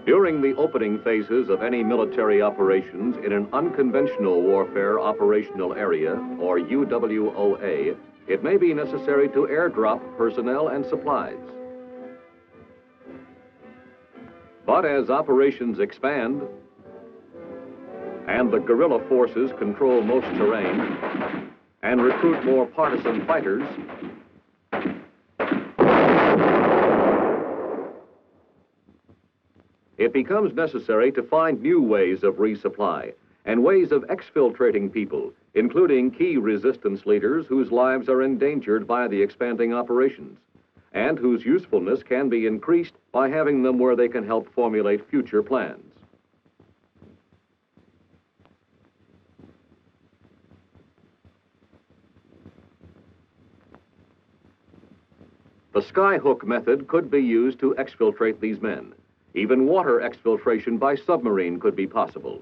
During the opening phases of any military operations in an unconventional warfare operational area, or UWOA, it may be necessary to airdrop personnel and supplies. But as operations expand and the guerrilla forces control most terrain and recruit more partisan fighters, it becomes necessary to find new ways of resupply and ways of exfiltrating people, including key resistance leaders whose lives are endangered by the expanding operations, and whose usefulness can be increased by having them where they can help formulate future plans. The skyhook method could be used to exfiltrate these men. Even water exfiltration by submarine could be possible.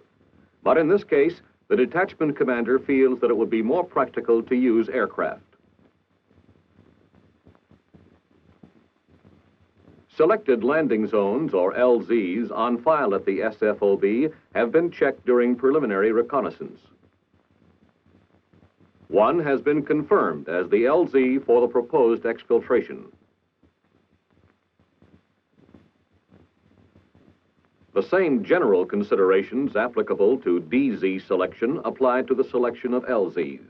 But in this case, the detachment commander feels that it would be more practical to use aircraft. Selected landing zones, or LZs, on file at the SFOB have been checked during preliminary reconnaissance. One has been confirmed as the LZ for the proposed exfiltration. The same general considerations applicable to DZ selection apply to the selection of LZs.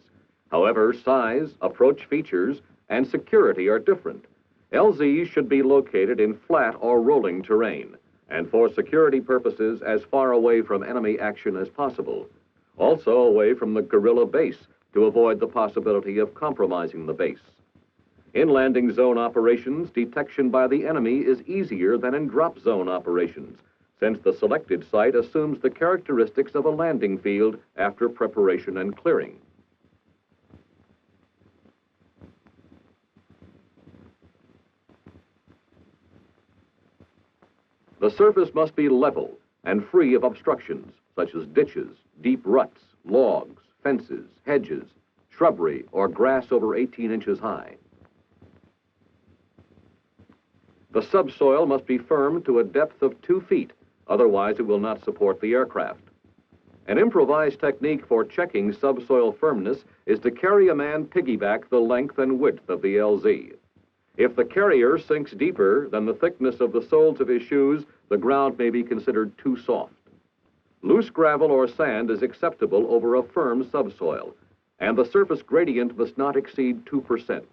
However, size, approach features, and security are different. LZs should be located in flat or rolling terrain, and for security purposes as far away from enemy action as possible. Also away from the guerrilla base to avoid the possibility of compromising the base. In landing zone operations, detection by the enemy is easier than in drop zone operations, since the selected site assumes the characteristics of a landing field after preparation and clearing. The surface must be level and free of obstructions, such as ditches, deep ruts, logs, fences, hedges, shrubbery, or grass over 18 inches high. The subsoil must be firm to a depth of 2 feet, otherwise it will not support the aircraft. An improvised technique for checking subsoil firmness is to carry a man piggyback the length and width of the LZ. If the carrier sinks deeper than the thickness of the soles of his shoes, the ground may be considered too soft. Loose gravel or sand is acceptable over a firm subsoil, and the surface gradient must not exceed 2%.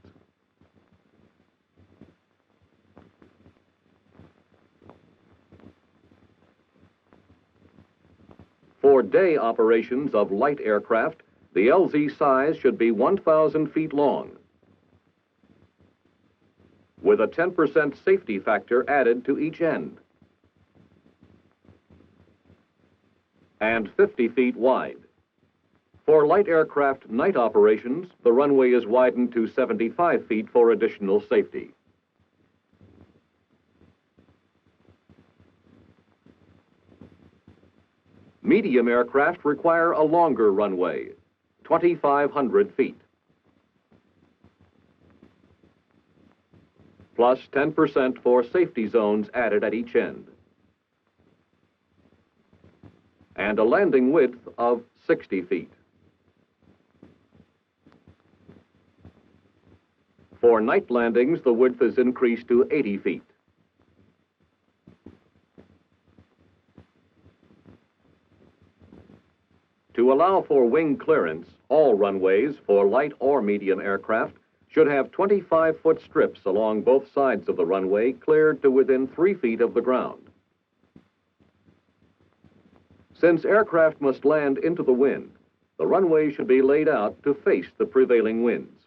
For day operations of light aircraft, the LZ size should be 1,000 feet long, with a 10% safety factor added to each end, and 50 feet wide. For light aircraft night operations, the runway is widened to 75 feet for additional safety. Medium aircraft require a longer runway, 2,500 feet, plus 10% for safety zones added at each end, and a landing width of 60 feet. For night landings, the width is increased to 80 feet. To allow for wing clearance, all runways for light or medium aircraft should have 25-foot strips along both sides of the runway cleared to within 3 feet of the ground. Since aircraft must land into the wind, the runway should be laid out to face the prevailing winds.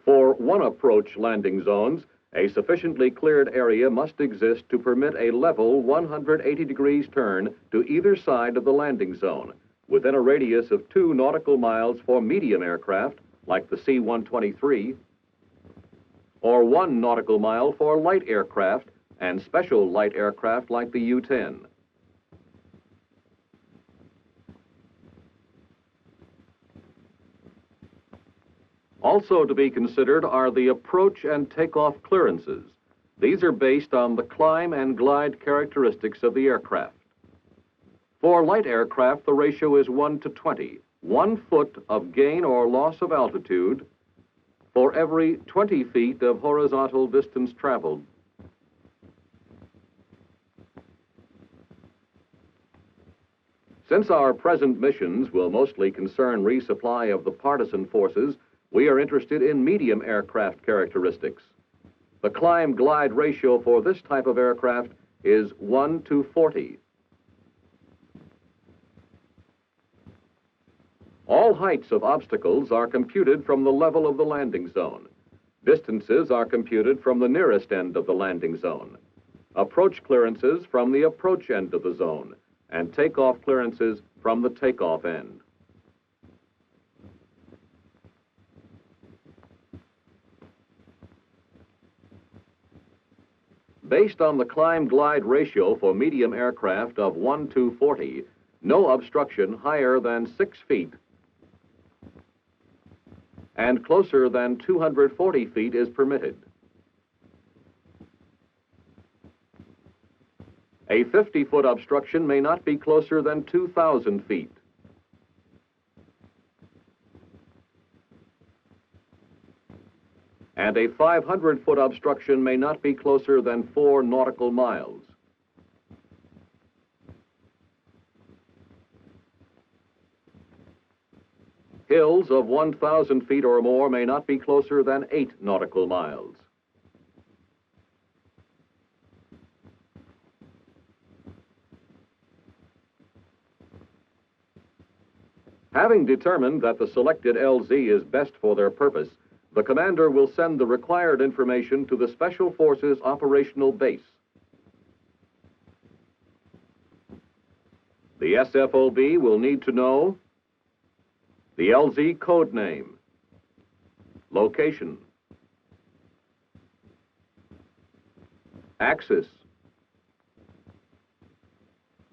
For one approach landing zones, a sufficiently cleared area must exist to permit a level 180 degrees turn to either side of the landing zone, within a radius of 2 nautical miles for medium aircraft, like the C-123, or 1 nautical mile for light aircraft and special light aircraft like the U-10. Also to be considered are the approach and takeoff clearances. These are based on the climb and glide characteristics of the aircraft. For light aircraft, the ratio is 1 to 20, 1 foot of gain or loss of altitude for every 20 feet of horizontal distance traveled. Since our present missions will mostly concern resupply of the partisan forces, we are interested in medium aircraft characteristics. The climb-glide ratio for this type of aircraft is 1 to 40. All heights of obstacles are computed from the level of the landing zone. Distances are computed from the nearest end of the landing zone. Approach clearances from the approach end of the zone, and takeoff clearances from the takeoff end. Based on the climb-glide ratio for medium aircraft of 1 to 40, no obstruction higher than 6 feet and closer than 240 feet is permitted. A 50-foot obstruction may not be closer than 2,000 feet. And a 500-foot obstruction may not be closer than 4 nautical miles. Hills of 1,000 feet or more may not be closer than 8 nautical miles. Having determined that the selected LZ is best for their purpose, the commander will send the required information to the Special Forces operational base. The SFOB will need to know the LZ code name, location, axis,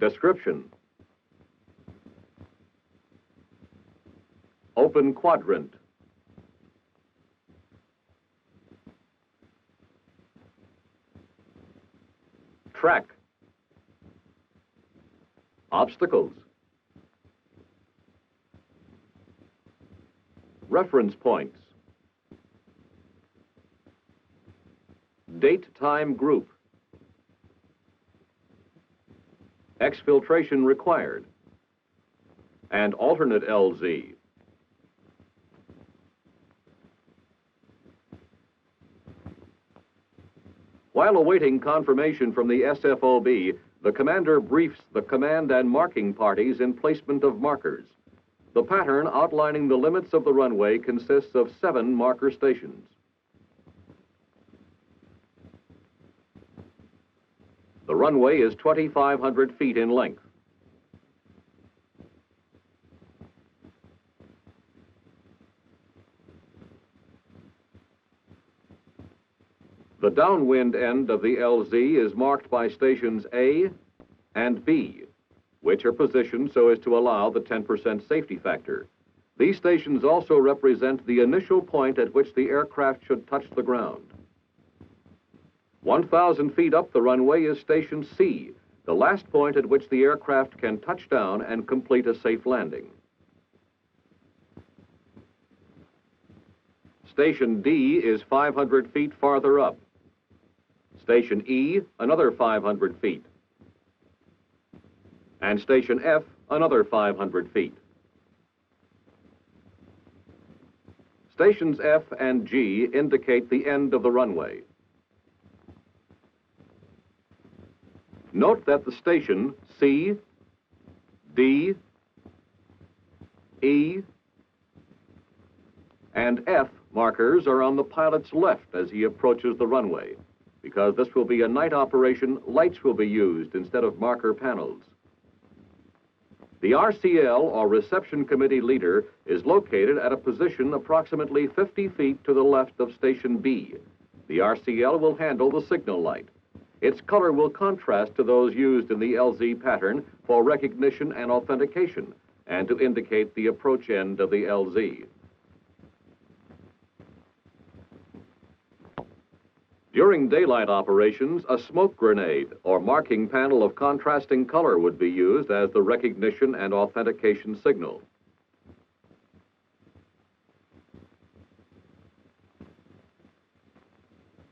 description, open quadrant, track, obstacles, reference points, date time group, exfiltration required, and alternate LZ. While awaiting confirmation from the SFOB, the commander briefs the command and marking parties in placement of markers. The pattern outlining the limits of the runway consists of 7 marker stations. The runway is 2,500 feet in length. The downwind end of the LZ is marked by stations A and B, which are positioned so as to allow the 10% safety factor. These stations also represent the initial point at which the aircraft should touch the ground. 1,000 feet up the runway is station C, the last point at which the aircraft can touch down and complete a safe landing. Station D is 500 feet farther up. Station E, another 500 feet. And Station F, another 500 feet. Stations F and G indicate the end of the runway. Note that the station C, D, E, and F markers are on the pilot's left as he approaches the runway. Because this will be a night operation, lights will be used instead of marker panels. The RCL, or Reception Committee Leader, is located at a position approximately 50 feet to the left of Station B. The RCL will handle the signal light. Its color will contrast to those used in the LZ pattern for recognition and authentication, and to indicate the approach end of the LZ. During daylight operations, a smoke grenade or marking panel of contrasting color would be used as the recognition and authentication signal.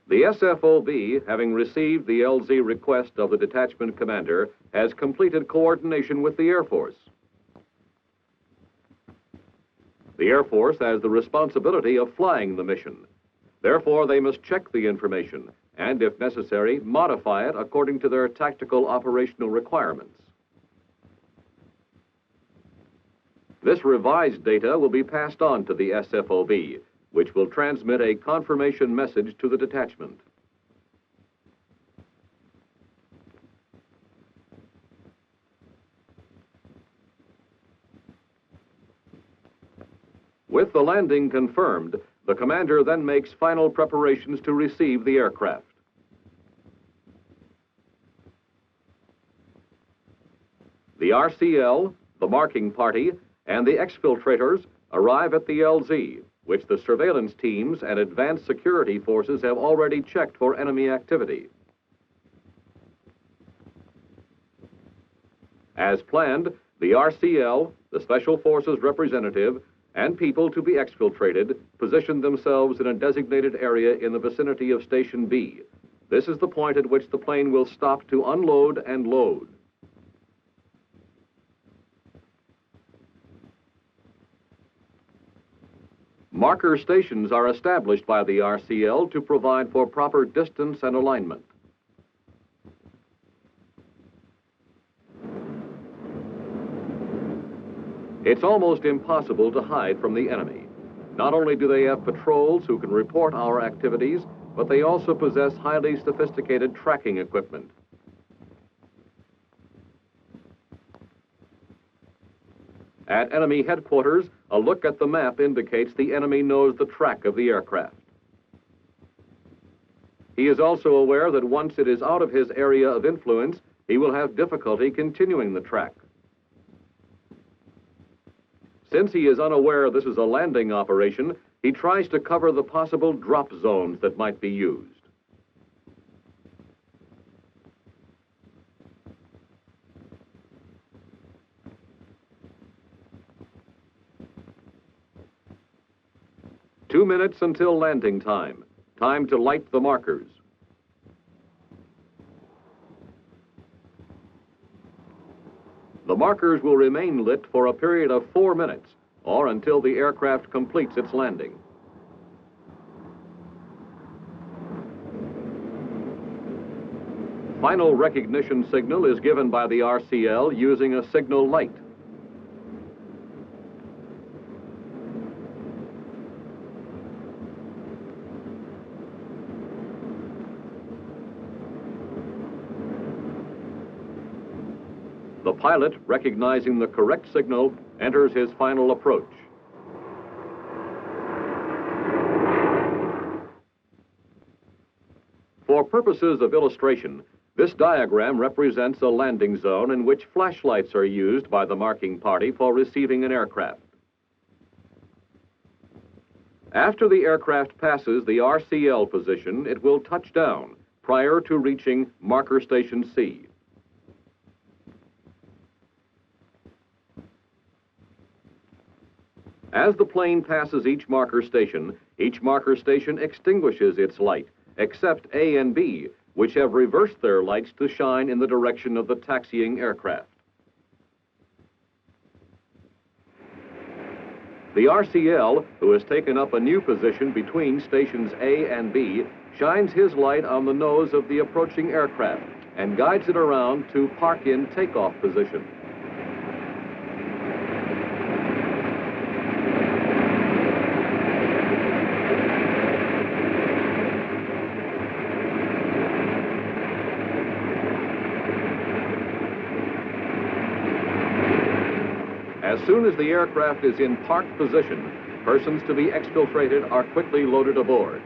The SFOB, having received the LZ request of the detachment commander, has completed coordination with the Air Force. The Air Force has the responsibility of flying the mission. Therefore, they must check the information and, if necessary, modify it according to their tactical operational requirements. This revised data will be passed on to the SFOB, which will transmit a confirmation message to the detachment. With the landing confirmed, the commander then makes final preparations to receive the aircraft. The RCL, the marking party, and the exfiltrators arrive at the LZ, which the surveillance teams and advanced security forces have already checked for enemy activity. As planned, the RCL, the Special Forces representative, and people to be exfiltrated position themselves in a designated area in the vicinity of Station B. This is the point at which the plane will stop to unload and load. Marker stations are established by the RCL to provide for proper distance and alignment. It's almost impossible to hide from the enemy. Not only do they have patrols who can report our activities, but they also possess highly sophisticated tracking equipment. At enemy headquarters, a look at the map indicates the enemy knows the track of the aircraft. He is also aware that once it is out of his area of influence, he will have difficulty continuing the track. Since he is unaware this is a landing operation, he tries to cover the possible drop zones that might be used. Two minutes until landing time. Time to light the markers. The markers will remain lit for a period of 4 minutes, or until the aircraft completes its landing. Final recognition signal is given by the RCL using a signal light. The pilot, recognizing the correct signal, enters his final approach. For purposes of illustration, this diagram represents a landing zone in which flashlights are used by the marking party for receiving an aircraft. After the aircraft passes the RCL position, it will touch down prior to reaching Marker Station C. As the plane passes each marker station extinguishes its light, except A and B, which have reversed their lights to shine in the direction of the taxiing aircraft. The RCL, who has taken up a new position between stations A and B, shines his light on the nose of the approaching aircraft and guides it around to park-in takeoff position. As soon as the aircraft is in parked position, persons to be exfiltrated are quickly loaded aboard.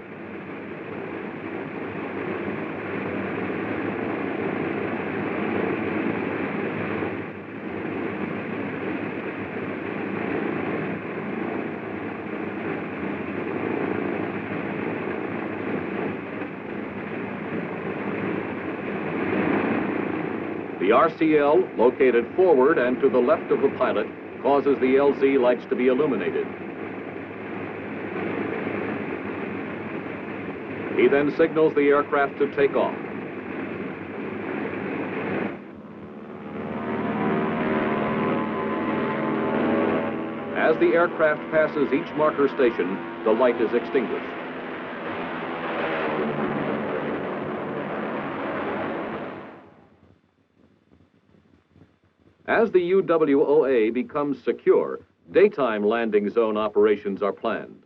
The RCL, located forward and to the left of the pilot, causes the LZ lights to be illuminated. He then signals the aircraft to take off. As the aircraft passes each marker station, the light is extinguished. As the UWOA becomes secure, daytime landing zone operations are planned.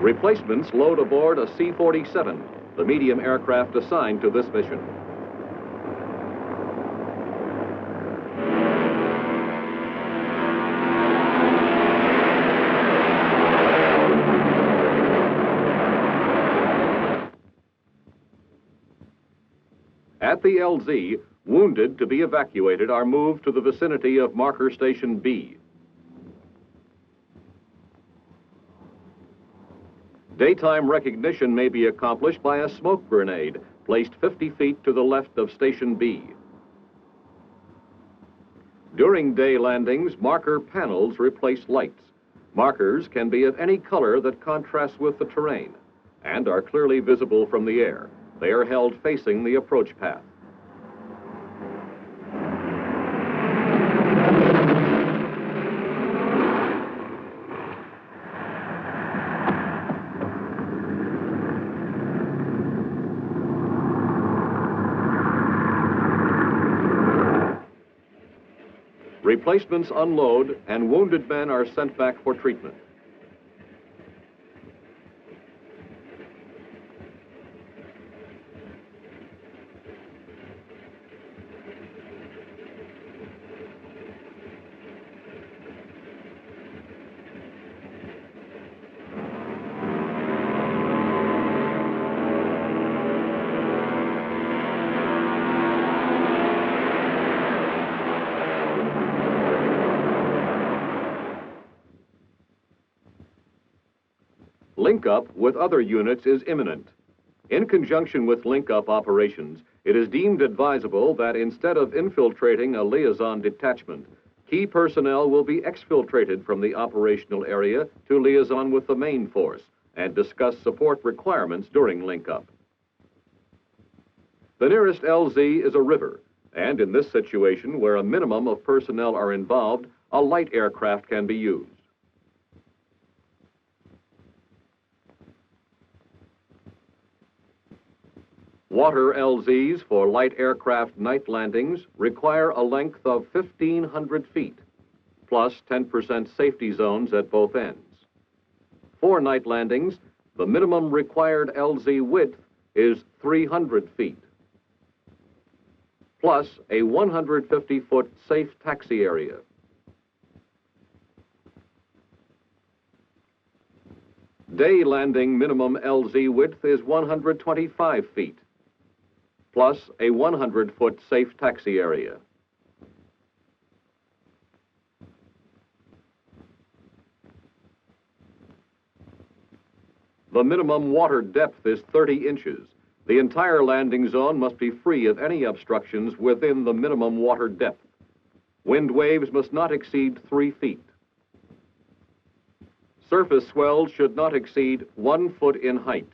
Replacements load aboard a C-47, the medium aircraft assigned to this mission. At the LZ, wounded to be evacuated are moved to the vicinity of marker station B. Daytime recognition may be accomplished by a smoke grenade placed 50 feet to the left of station B. During day landings, marker panels replace lights. Markers can be of any color that contrasts with the terrain and are clearly visible from the air. They are held facing the approach path. Replacements unload and wounded men are sent back for treatment. Link-up with other units is imminent. In conjunction with link-up operations, it is deemed advisable that instead of infiltrating a liaison detachment, key personnel will be exfiltrated from the operational area to liaison with the main force and discuss support requirements during link-up. The nearest LZ is a river, and in this situation, where a minimum of personnel are involved, a light aircraft can be used. Water LZs for light aircraft night landings require a length of 1,500 feet, plus 10% safety zones at both ends. For night landings, the minimum required LZ width is 300 feet, plus a 150-foot safe taxi area. Day landing minimum LZ width is 125 feet. Plus a 100-foot safe taxi area. The minimum water depth is 30 inches. The entire landing zone must be free of any obstructions within the minimum water depth. Wind waves must not exceed 3 feet. Surface swells should not exceed 1 foot in height.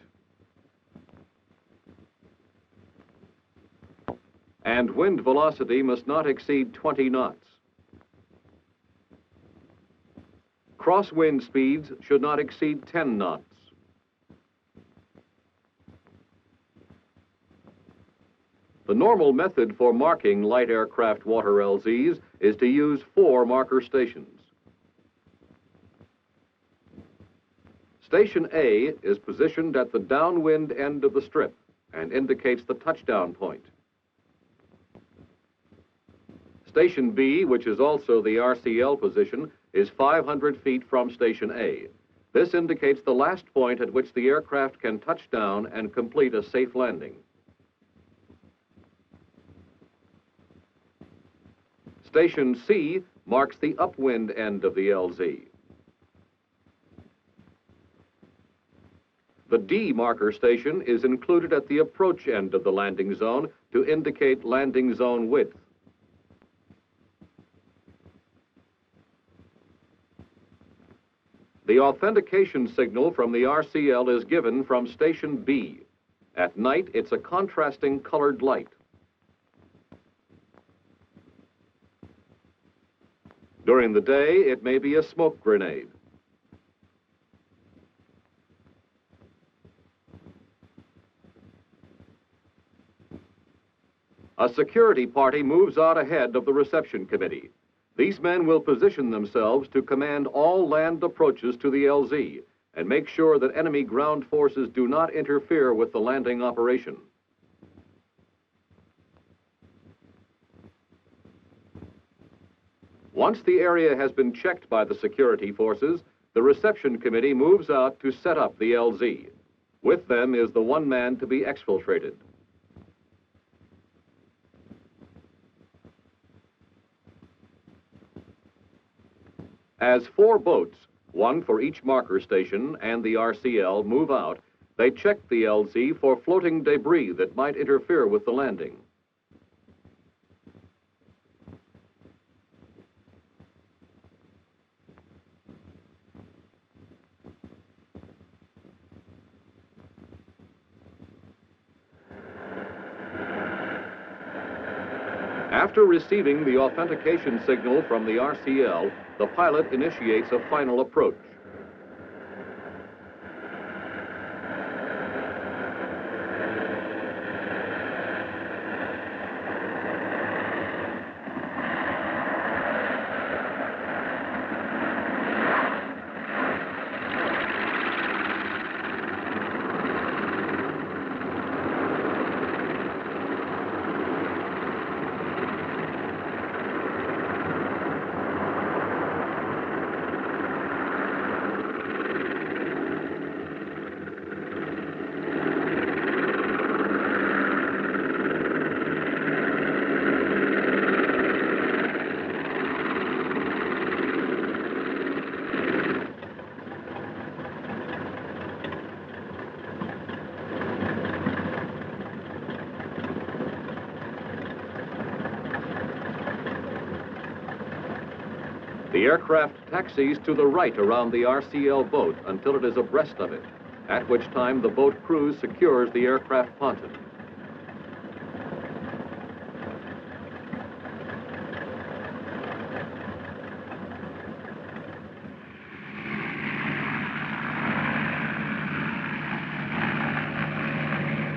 And wind velocity must not exceed 20 knots. Crosswind speeds should not exceed 10 knots. The normal method for marking light aircraft water LZs is to use 4 marker stations. Station A is positioned at the downwind end of the strip and indicates the touchdown point. Station B, which is also the RCL position, is 500 feet from Station A. This indicates the last point at which the aircraft can touch down and complete a safe landing. Station C marks the upwind end of the LZ. The D marker station is included at the approach end of the landing zone to indicate landing zone width. The authentication signal from the RCL is given from station B. At night, it's a contrasting colored light. During the day, it may be a smoke grenade. A security party moves out ahead of the reception committee. These men will position themselves to command all land approaches to the LZ and make sure that enemy ground forces do not interfere with the landing operation. Once the area has been checked by the security forces, the reception committee moves out to set up the LZ. With them is the one man to be exfiltrated. As 4 boats, one for each marker station and the RCL, move out, they check the LZ for floating debris that might interfere with the landing. After receiving the authentication signal from the RCL, the pilot initiates a final approach. The aircraft taxis to the right around the RCL boat until it is abreast of it, at which time the boat crew secures the aircraft ponton.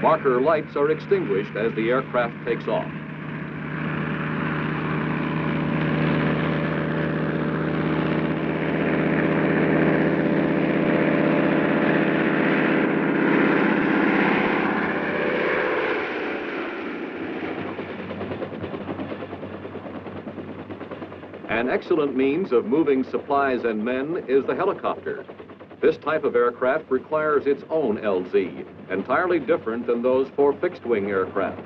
Marker lights are extinguished as the aircraft takes off. An excellent means of moving supplies and men is the helicopter. This type of aircraft requires its own LZ, entirely different than those for fixed-wing aircraft.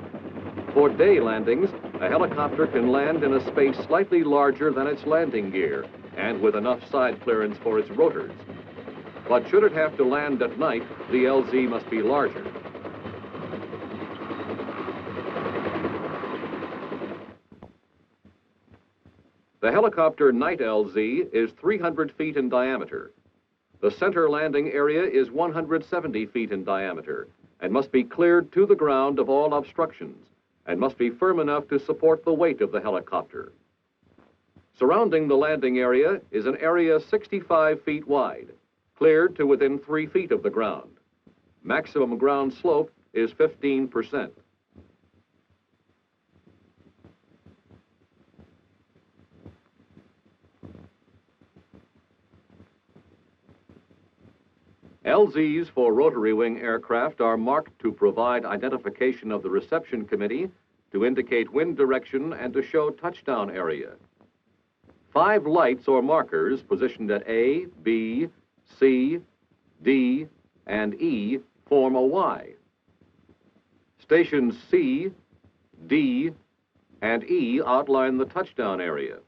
For day landings, a helicopter can land in a space slightly larger than its landing gear and with enough side clearance for its rotors. But should it have to land at night, the LZ must be larger. The helicopter night LZ is 300 feet in diameter. The center landing area is 170 feet in diameter and must be cleared to the ground of all obstructions and must be firm enough to support the weight of the helicopter. Surrounding the landing area is an area 65 feet wide, cleared to within 3 feet of the ground. Maximum ground slope is 15%. LZs for rotary wing aircraft are marked to provide identification of the reception committee, to indicate wind direction, and to show touchdown area. 5 lights or markers positioned at A, B, C, D, and E form a Y. Stations C, D, and E outline the touchdown area.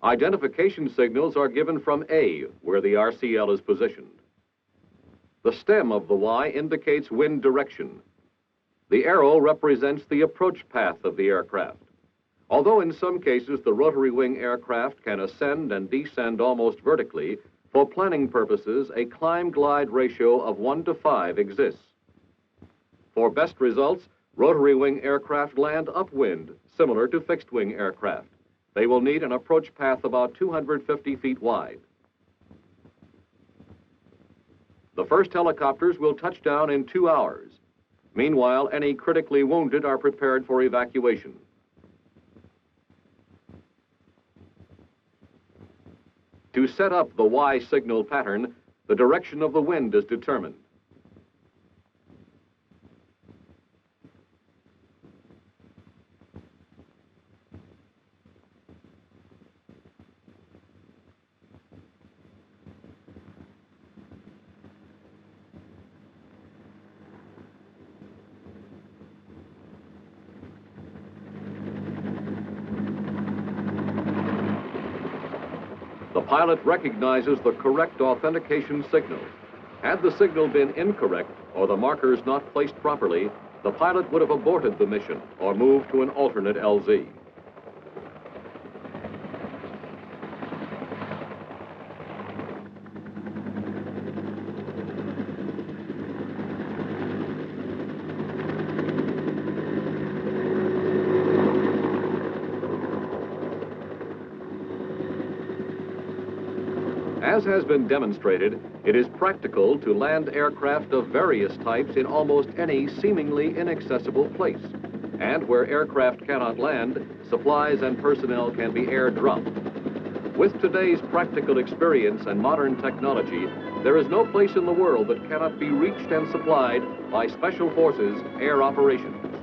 Identification signals are given from A, where the RCL is positioned. The stem of the Y indicates wind direction. The arrow represents the approach path of the aircraft. Although in some cases the rotary wing aircraft can ascend and descend almost vertically, for planning purposes, a climb-glide ratio of 1:5 exists. For best results, rotary wing aircraft land upwind, similar to fixed-wing aircraft. They will need an approach path about 250 feet wide. The first helicopters will touch down in 2 hours. Meanwhile, any critically wounded are prepared for evacuation. To set up the Y signal pattern, the direction of the wind is determined. The pilot recognizes the correct authentication signal. Had the signal been incorrect or the markers not placed properly, the pilot would have aborted the mission or moved to an alternate LZ. As has been demonstrated, it is practical to land aircraft of various types in almost any seemingly inaccessible place. And where aircraft cannot land, supplies and personnel can be airdropped. With today's practical experience and modern technology, there is no place in the world that cannot be reached and supplied by Special Forces air operations.